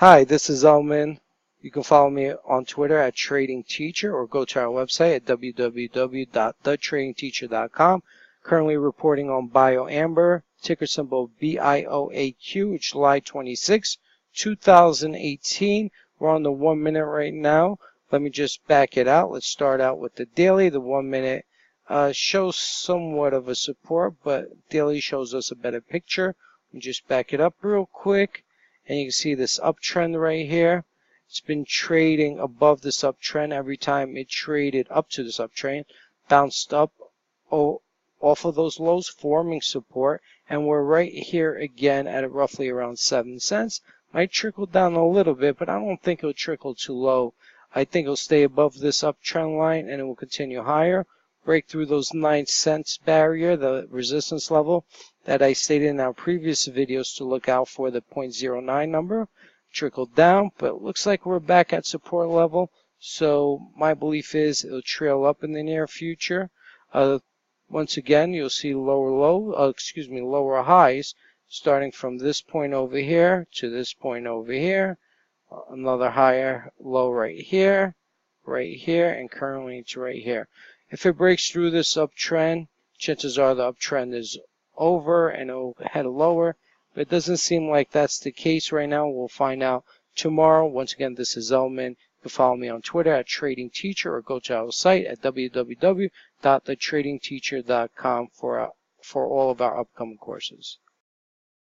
Hi, this is Elman. You can follow me on Twitter at Trading Teacher or go to our website at www.thetradingteacher.com. Currently reporting on BioAmber, ticker symbol BIOAQ, July 26, 2018. We're on the 1 minute right now. Let me just back it out. Let's start out with the daily. The 1 minute shows somewhat of a support, but daily shows us a better picture. Let me just back it up real quick. And you can see this uptrend right here. It's been trading above this uptrend every time it traded up to this uptrend, bounced up off of those lows, forming support, and we're right here again at roughly around 7 cents. Might trickle down a little bit, but I don't think it'll trickle too low. I think it'll stay above this uptrend line and it will continue higher, break through those 9 cents barrier, the resistance level that I stated in our previous videos to look out for, the 0.09 number, trickle down, but it looks like we're back at support level. So my belief is it'll trail up in the near future. Once again, you'll see lower highs starting from this point over here to this point over here. Another higher low right here, and currently it's right here. If it breaks through this uptrend, chances are the uptrend is over and it'll head lower, but it doesn't seem like that's the case right now. We'll find out tomorrow. Once again, this is Elman. You can follow me on Twitter at Trading Teacher or go to our site at www.thetradingteacher.com for all of our upcoming courses.